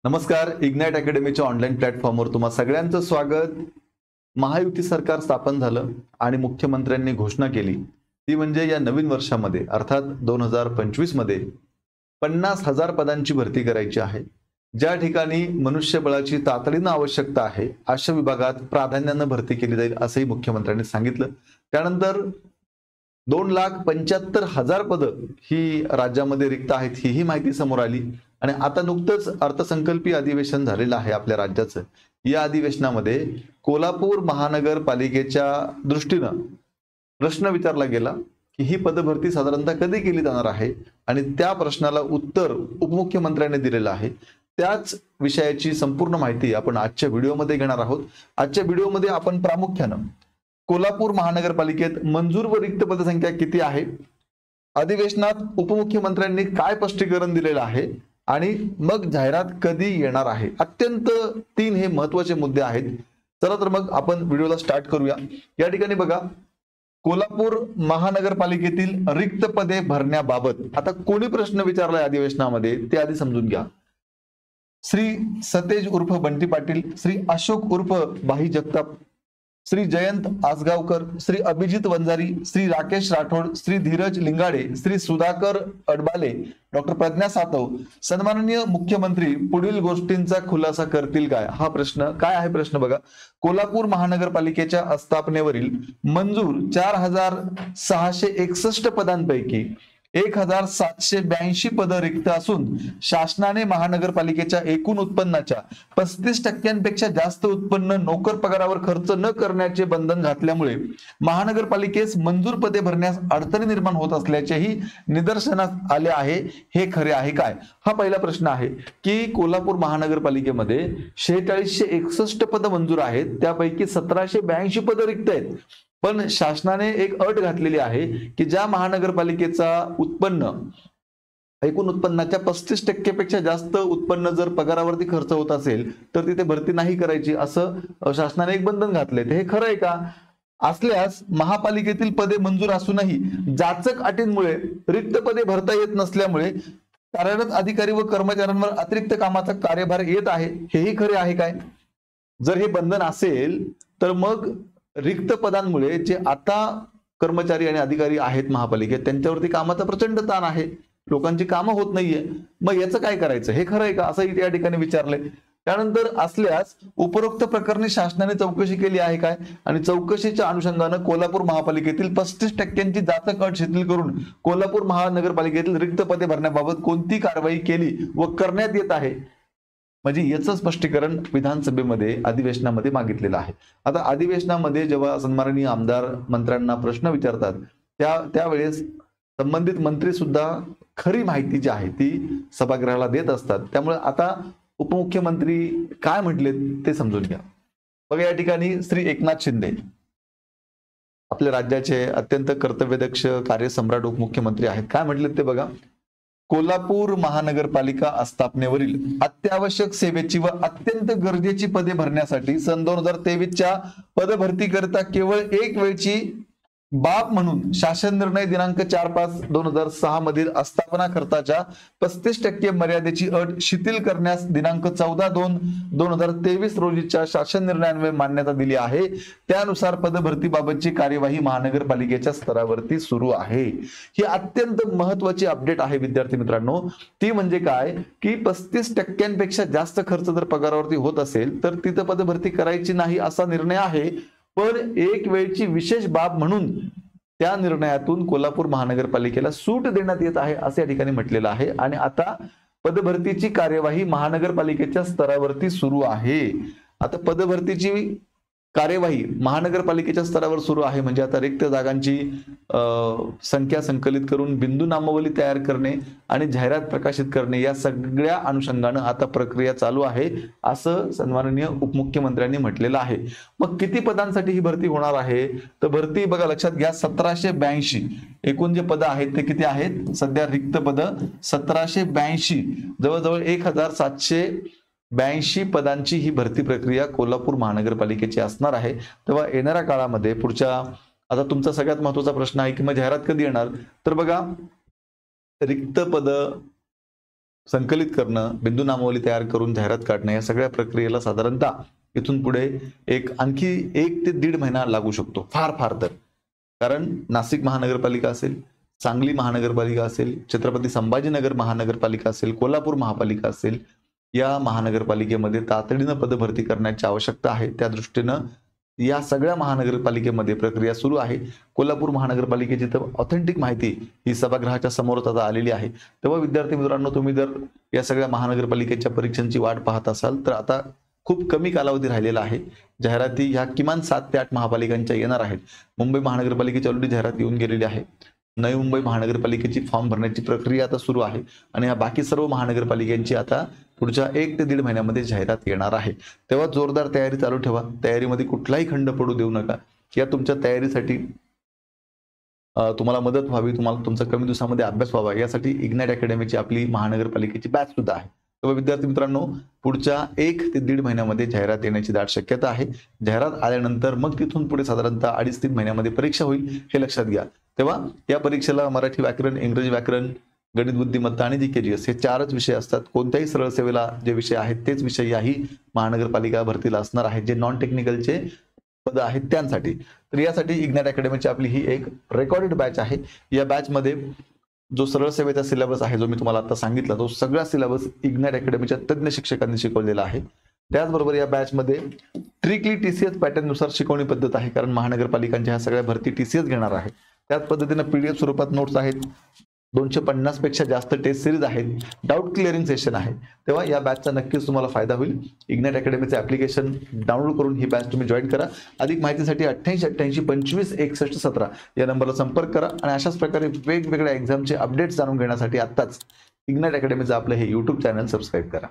नमस्कार. Ignite अकॅडमीच्या online प्लॅटफॉर्मवर तुम्हा सगळ्यांचं स्वागत. महायुती सरकार स्थापन झालं आणि मुख्यमंत्र्यांनी घोषणा केली ती म्हणजे या नवीन वर्षामध्ये अर्थात 2025 मध्ये 50,000 पदांची भरती करायची आहे. ज्या ठिकाणी मनुष्यबळाची तातडीनं आवश्यकता आहे अशा विभागात प्राधान्यानं भरती केली जाईल असंही मुख्यमंत्र्यांनी सांगितलं. त्यानंतर 2,75,000 पदं ही राज्यामध्ये रिक्त आहेत ही माहिती समोर आली. आणि आता नुकतंच अर्थसंकल्पीय अधिवेशन झालेलं आहे आपल्या राज्याचं. या अधिवेशनामध्ये कोल्हापूर महानगरपालिकेच्या दृष्टीनं प्रश्न विचारला गेला की ही पदभरती साधारणतः कधी केली जाणार आहे आणि त्या प्रश्नाला उत्तर उपमुख्यमंत्र्यांनी दिलेलं आहे. त्याच विषयाची संपूर्ण माहिती आपण आजच्या व्हिडिओमध्ये घेणार आहोत. आजच्या व्हिडिओमध्ये आपण प्रामुख्यानं कोल्हापूर महानगरपालिकेत मंजूर व रिक्त पदसंख्या किती आहे, अधिवेशनात उपमुख्यमंत्र्यांनी काय स्पष्टीकरण दिलेलं आहे आणि मग जाहिरात कधी येणार आहे. अत्यंत 3 हे महत्वाचे मुद्दे आहेत. चला तर मग आपण व्हिडिओला स्टार्ट करूया. या ठिकाणी बघा, कोल्हापूर महानगरपालिकेतील रिक्त पदे भरण्याबाबत आता कोणी प्रश्न विचारलाय अधिवेशनामध्ये ते आधी समजून घ्या. श्री सतेज उर्फ बंटी पाटील, श्री अशोक उर्फ भाई जगताप, श्री जयंत आसगावकर, श्री अभिजित वंजारी, श्री राकेश राठोड, श्री धीरज लिंगाडे, श्री सुधाकर अडबाले, डॉक्टर प्रज्ञा सातव. सन्माननीय मुख्यमंत्री पुढील गोष्टींचा खुलासा करतील काय? हा प्रश्न काय आहे. प्रश्न बघा, कोल्हापूर महानगरपालिकेच्या आस्थापनेवरील मंजूर 4,661 पदांपैकी 1,782 पदं रिक्त असून शासनाने महानगरपालिकेच्या एकूण उत्पन्नाच्या 35% जास्त उत्पन्न नोकर पगारावर खर्च न करण्याचे बंधन घातल्यामुळे महानगरपालिकेस मंजूर पदे भरण्यास अडचणी निर्माण होत असल्याचेही निदर्शनास आले आहे. हे खरे आहे काय? हा पहिला प्रश्न आहे की कोल्हापूर महानगरपालिकेमध्ये 4661 पदं मंजूर आहेत, त्यापैकी 1782 पदं रिक्त आहेत. पण शासनाने एक अट घातलेली आहे की ज्या महानगरपालिकेचा उत्पन्न एकूण उत्पन्नाच्या 35% पेक्षा जास्त उत्पन्न जर पगारावरती खर्च होत असेल तर तिथे भरती नाही करायची असं शासनाने एक बंधन घातलंय. हे खरं आहे का? असल्यास महापालिकेतील पदे मंजूर असूनही जाचक अटींमुळे रिक्त पदे भरता येत नसल्यामुळे कार्यरत अधिकारी व कर्मचाऱ्यांवर अतिरिक्त कामाचा कार्यभार येत आहे. हेही खरे आहे काय? जर हे बंधन असेल तर मग रिक्त पदांमुळे जे आता कर्मचारी आणि अधिकारी आहेत महापालिकेत त्यांच्यावरती कामाचा प्रचंड ताण आहे, लोकांची कामं होत नाहीये. मग याचं काय करायचं? हे खरं आहे का असं या ठिकाणी विचारलंय. त्यानंतर असल्यास उपरोक्त प्रकरणी शासनाने चौकशी केली आहे काय? आणि चौकशीच्या अनुषंगानं कोल्हापूर महापालिकेतील 35% जाचक अट शिथिल करून कोल्हापूर महानगरपालिकेतील रिक्त पदे भरण्याबाबत कोणती कारवाई केली व करण्यात येत आहे, म्हणजे याचं स्पष्टीकरण विधानसभेमध्ये अधिवेशनामध्ये मागितलेलं आहे. आता अधिवेशनामध्ये जेव्हा सन्माननीय आमदार मंत्र्यांना प्रश्न विचारतात त्यावेळेस संबंधित मंत्री सुद्धा खरी माहिती जी आहे ती सभागृहाला देत असतात. त्यामुळे आता उपमुख्यमंत्री काय म्हटले ते समजून घ्या. बघा, या ठिकाणी श्री एकनाथ शिंदे आपल्या राज्याचे अत्यंत कर्तव्यदक्ष कार्यसम्राट उपमुख्यमंत्री आहेत. काय म्हटले ते बघा, कोल्हापूर महानगरपालिका आस्थापनेवरील अत्यावश्यक सेवेची व अत्यंत गरजेची पदे भरण्यासाठी सन 2023च्या पदभरती करता केवळ एक वेळची बाब म्हणून शासन निर्णय दिनांक 4/5/2006 मधील आस्थापना खर्चाच्या 35% मर्यादेची अट शिथिल करण्यास दिनांक 14/2/2023 रोजीच्या शासन निर्णयान्वये मान्यता दिली आहे. त्यानुसार पदभरतीबाबतची कार्यवाही महानगरपालिकेच्या स्तरावरती सुरू आहे. ही अत्यंत महत्वाची अपडेट आहे विद्यार्थी मित्रांनो. ती म्हणजे काय की 35% जास्त खर्च जर पगारावरती होत असेल तर तिथं पदभरती करायची नाही असा निर्णय आहे. पण एक वेळची विशेष बाब म्हणून त्या निर्णयातून कोल्हापूर महानगरपालिकेला सूट देण्यात येत आहे असे या ठिकाणी म्हटलेलं आहे. आणि आता पदभरतीची कार्यवाही महानगरपालिकेच्या स्तरावरती सुरू आहे. आता पदभरतीची कार्यवाही महानगरपालिकेच्या स्तरावर सुरू आहे म्हणजे आता रिक्त जागांची संख्या संकलित करून बिंदू नामावली तयार करणे आणि जाहिरात प्रकाशित करणे या सगळ्या अनुषंगानं आता प्रक्रिया चालू आहे असं सन्माननीय उपमुख्यमंत्र्यांनी म्हटलेलं आहे. मग किती पदांसाठी ही भरती होणार आहे? तर भरती बघा, लक्षात घ्या, 1782 एकूण जे पदं आहेत ते किती आहेत? सध्या रिक्त पदं 1782, जवळजवळ 1,782 पदांची ही भरती प्रक्रिया कोल्हापूर महानगरपालिकेची असणार आहे. तेव्हा येणाऱ्या काळामध्ये पुढच्या, आता तुमचा सगळ्यात महत्त्वाचा प्रश्न आहे की मग जाहिरात कधी येणार? तर बघा, रिक्त पद संकलित करणं, बिंदू नामावली तयार करून जाहिरात काढणं, या सगळ्या प्रक्रियेला साधारणतः इथून पुढे आणखी 1 ते 1.5 महिना लागू शकतो, फार तर. कारण नाशिक महानगरपालिका असेल, सांगली महानगरपालिका असेल, छत्रपती संभाजीनगर महानगरपालिका असेल, कोल्हापूर महापालिका असेल, या महानगरपालिकेमध्ये तातडीनं पदभरती करण्याची आवश्यकता आहे. त्या दृष्टीनं या सगळ्या महानगरपालिकेमध्ये प्रक्रिया सुरू आहे. कोल्हापूर महानगरपालिकेची तर ऑथेंटिक माहिती ही सभागृहाच्या समोरच आता आलेली आहे. तेव्हा विद्यार्थी मित्रांनो, तुम्ही जर या सगळ्या महानगरपालिकेच्या परीक्षांची वाट पाहत असाल तर आता खूप कमी कालावधी राहिलेला आहे. जाहिराती ह्या किमान 7 ते 8 महापालिकांच्या येणार आहेत. मुंबई महानगरपालिकेची ऑलरेडी जाहिरात येऊन गेलेली आहे. नवी मुंबई महानगरपालिकेची फॉर्म भरण्याची प्रक्रिया आता सुरू आहे आणि या बाकी सर्व महानगरपालिकांची आता पुढच्या 1 ते 1.5 महिन्यामध्ये जाहिरात येणार आहे. तेव्हा जोरदार तयारी चालू ठेवा. तयारीमध्ये कुठलाही खंड पडू देऊ नका. या तुमच्या तयारीसाठी तुम्हाला मदत व्हावी, तुम्हाला तुमचा कमी दिवसामध्ये अभ्यास व्हावा, यासाठी इग्नाइट अकॅडमीची आपली महानगरपालिकेची बॅच सुद्धा आहे. तेव्हा विद्यार्थी मित्रांनो, पुढच्या 1 ते 1.5 महिन्यामध्ये जाहिरात येण्याची दाट शक्यता आहे. जाहिरात आल्यानंतर मग तिथून पुढे साधारणतः 2.5-3 महिन्यामध्ये परीक्षा होईल, हे लक्षात घ्या. तेव्हा या परीक्षेला मराठी व्याकरण, इंग्रजी व्याकरण, गणित बुद्धिमत्ता आणि जीकेजीएस हे 4च विषय असतात. कोणत्याही सरळ सेवेला जे विषय आहेत तेच विषय याही महानगरपालिका भरतीला असणार आहेत, जे नॉन टेक्निकलचे पद आहेत त्यांसाठी. तर यासाठी इग्नाइट अकॅडमीची आपली ही एक रेकॉर्डेड बॅच आहे. या बॅचमध्ये जो सरळ सेवेचा सिलेबस आहे, जो मी तुम्हाला आता सांगितला, तो सगळा सिलेबस इग्नाइट अकॅडमीच्या तज्ञ शिक्षकांनी शिकवलेला आहे. त्याचबरोबर या बॅचमध्ये स्ट्रिक्टली टीसीएस पॅटर्न नुसार शिकवणी पद्धत आहे, कारण महानगरपालिकांच्या ह्या सगळ्या भरती टीसीएस घेणार आहे. त्याच पद्धतीने पीडीएफ स्वरूपात नोट्स आहेत, 250 पेक्षा जास्त टेस्ट सिरीज आहेत, डाऊट क्लिअरिंग सेशन आहे. तेव्हा या बॅचचा नक्कीच तुम्हाला फायदा होईल. इग्नाइट अकॅडमीचे ऍप्लिकेशन डाउनलोड करून ही बॅच तुम्ही जॉईन करा. अधिक माहितीसाठी 88-88-25-61-17 या नंबरला संपर्क करा आणि अशाच प्रकारे वेगवेगळ्या एक्झामचे अपडेट्स जाणून घेण्यासाठी आत्ताच इग्नाइट अकॅडमीचं आपलं हे YouTube चॅनल सबस्क्राईब करा.